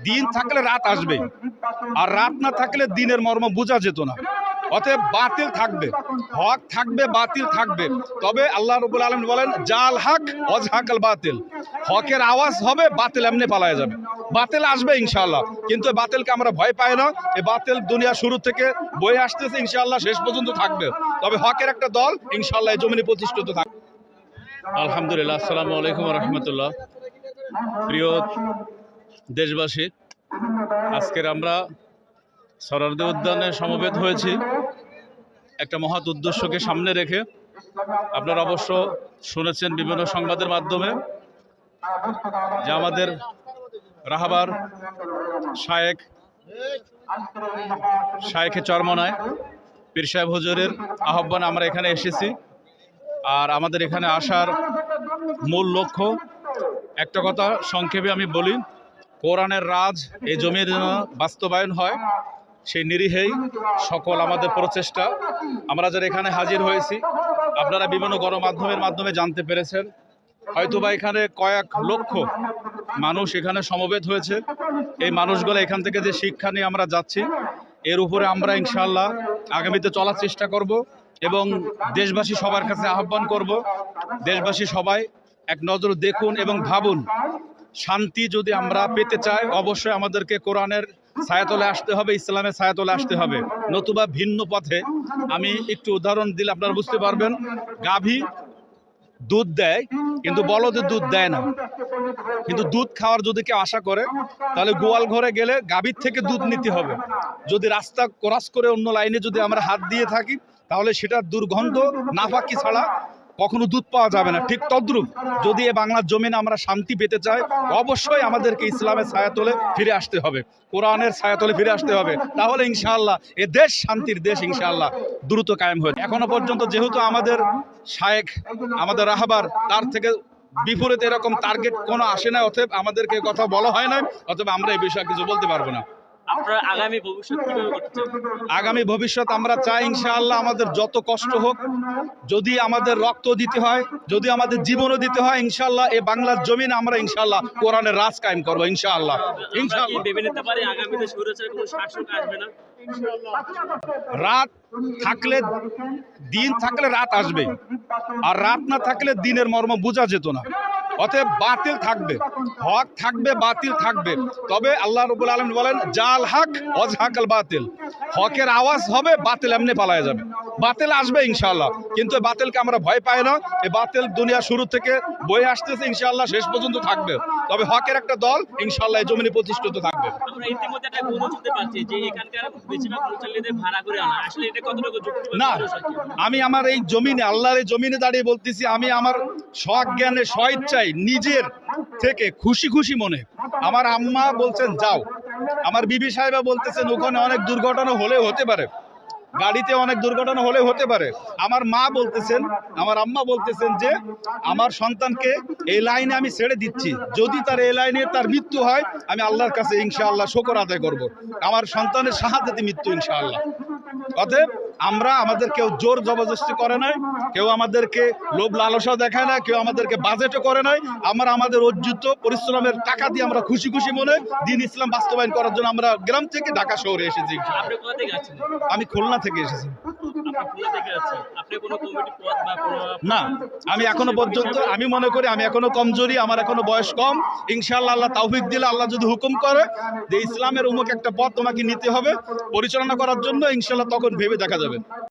দিন থাকলে রাত আসবে, আর রাত না থাকলে দিনের মর্ম বোঝা যেত না। অতএব বাতিল থাকবে, হক থাকবে, বাতিল থাকবে। তবে আল্লাহ রাব্বুল আলামিন বলেন জাল হক ওয়াজহাকাল বাতিল, হকের আওয়াজ হবে, বাতিল এমনি পালায় যাবে। বাতিল আসবে ইনশাআল্লাহ, কিন্তু এই বাতিলকে আমরা ভয় পাই না। এই বাতিল দুনিয়া শুরু থেকে বয়ে আসতেছে, ইনশাআল্লাহ শেষ পর্যন্ত থাকবে। তবে হকের একটা দল ইনশাআল্লাহ এই জমিনে প্রতিষ্ঠিত থাকবে। আলহামদুলিল্লাহ, আসসালামু আলাইকুম রহমতুল্লাহ। প্রিয় দেশবাসী, আজকের আমরা সরারদি উদ্যানে সমবেত হয়েছি একটা মহৎ উদ্দেশ্যকে সামনে রেখে। আপনারা অবশ্য শুনেছেন বিভিন্ন সংবাদের মাধ্যমে যে আমাদের রাহাবার শায়েখে চরমনায় পীর সাহেব হুজুরের আহ্বানে আমরা এখানে এসেছি। আর আমাদের এখানে আসার মূল লক্ষ্য একটা কথা সংক্ষেপে আমি বলি, কোরআনের রাজ এই জমির জন্য বাস্তবায়ন হয়, সেই নিরিহেই সকল আমাদের প্রচেষ্টা। আমরা যারা এখানে হাজির হয়েছি, আপনারা বিভিন্ন গণমাধ্যমের মাধ্যমে জানতে পেরেছেন, হয়তোবা এখানে কয়েক লক্ষ মানুষ এখানে সমবেত হয়েছে। এই মানুষগুলো এখান থেকে যে শিক্ষা নিয়ে আমরা যাচ্ছি, এর উপরে আমরা ইনশাআল্লাহ আগামীতে চলার চেষ্টা করব এবং দেশবাসী সবার কাছে আহ্বান করব, দেশবাসী সবাই এক নজর দেখুন এবং ভাবুন। শান্তি যদি আমরা পেতে চাই, অবশ্যই আমাদেরকে কোরআনের ছায়াতলে আসতে হবে, ইসলামের ছায়াতলে আসতে হবে, নতুবা ভিন্ন পথে। আমি একটু উদাহরণ দিলে আপনারা বুঝতে পারবেন। গাভী দুধ দেয় কিন্তু বলদের দুধ দেয় না। কিন্তু দুধ খাওয়ার যদি কেউ আশা করে, তাহলে গোয়াল ঘরে গেলে গাভীর থেকে দুধ নিতে হবে। যদি রাস্তা ক্রস করে অন্য লাইনে যদি আমরা হাত দিয়ে থাকি, তাহলে সেটার দুর্গন্ধ নাফাকি ছাড়া কখনো দুধ পাওয়া যাবে না। ঠিক তদ্রূপ যদি এ বাংলার জমিনে আমরা শান্তি পেতে চাই, অবশ্যই আমাদেরকে ইসলামের ছায়াতলে ফিরে আসতে হবে, কোরআনের ছায়াতলে ফিরে আসতে হবে। তাহলে ইনশাআল্লাহ এ দেশ শান্তির দেশ ইনশাআল্লাহ দ্রুত কায়েম হবে। এখনো পর্যন্ত যেহেতু আমাদের শায়েখ, আমাদের রাহবার, তার থেকে বিপরীত এরকম টার্গেট কোনো আসে না, অতএব আমাদেরকে কথা বলা হয় না, অতএব আমরা এই বিষয়ে কিছু বলতে পারবো না। আপনার আগামী ভবিষ্যৎ কিভাবে করতে চান? আগামী ভবিষ্যৎ আমরা চাই ইনশাআল্লাহ আমাদের যত কষ্ট হোক, যদি আমাদের রক্ত দিতে হয়, যদি আমাদের জীবনও দিতে হয়, ইনশাআল্লাহ এই বাংলার জমিনে আমরা ইনশাআল্লাহ কোরআনের রাজ কায়েম করবো ইনশাআল্লাহ। ইনশাআল্লাহ ভেবে নিতে পারি আগামীতে স্বৈরাচার কোনো শাসক আসবে না। রাত থাকলে, দিন থাকলে রাত আসবে, আর রাত না থাকলে দিনের মর্ম বোঝা যেত না। অতএব বাতিল থাকবে, হক থাকবে, বাতিল থাকবে। তবে আল্লাহ রাব্বুল আলামিন বলেন জাল হক ওয়াজহাকাল বাতিল, হকের আওয়াজ হবে, বাতিল এমনি পালায় যাবে। বাতিল আসবে ইনশাআল্লাহ, কিন্তু এই বাতিলকে আমরা ভয় পাই না। এই বাতিল দুনিয়া শুরু থেকে বয়ে আসতেছে, ইনশাআল্লাহ শেষ পর্যন্ত থাকবে। তবে হকের একটা দল ইনশাআল্লাহ এই জমিনে প্রতিষ্ঠিত থাকবে। আমরা ইতিমধ্যে একটা গুলো শুনতে পাচ্ছি যে এখানকার বেশিরভাগ মুসল্লিদের ভাড়া করে আনা, আসলে এটা কতটুকু যুক্তিযুক্ত? না, আমি আমার এই জমিনে, আল্লাহর এই জমিনে দাঁড়িয়ে বলতেছি, আমি আমার স্বজ্ঞানে স্বইচ্ছায় নিজের থেকে খুশি খুশি মনে, আমার আম্মা বলছেন যাও, আমার বিবি সাহেবা বলতেছেন ওখানে অনেক দুর্ঘটনা হলেও হতে পারে, গাড়িতে অনেক দুর্ঘটনা হলে হতে পারে। আমার মা বলতেছেন, আমার আম্মা বলতেছেন যে আমার সন্তানকে এই লাইনে আমি ছেড়ে দিচ্ছি, যদি তার এই লাইনে তার মৃত্যু হয়, আমি আল্লাহর কাছে ইনশাআল্লাহ শুকর আদায় করব, আমার সন্তানের শাহাদাতে মৃত্যু ইনশাআল্লাহ। অতএব আমরা, আমাদের কেউ জোর জবরদস্তি করে নাই, কেউ আমাদেরকে লোভ লালসা দেখায় না, কেউ আমাদেরকে বাজেটও করে নাই। আমরা আমাদের অর্জিত পরিশ্রমের টাকা দিয়ে আমরা খুশি খুশি মনে দিন ইসলাম বাস্তবায়ন করার জন্য আমরা গ্রাম থেকে ঢাকা শহরে এসেছি। আপনি কোথা থেকে আছেন? আমি খুলনা থেকে এসেছি। আপনি খুলনা থেকে আছেন, আপনি কোনো কমিটি পদ বা কোনো? না, আমি এখনো পর্যন্ত, আমি মনে করি আমি এখনো কমজোরি, আমার এখনো বয়স কম। ইনশাআল্লাহ আল্লাহ তৌফিক দিলে, আল্লাহ যদি হুকুম করে যে ইসলামের অমুক একটা পথ তোমাকে নিতে হবে পরিচালনা করার জন্য, ইনশাআল্লাহ তখন ভেবে দেখা যাবে।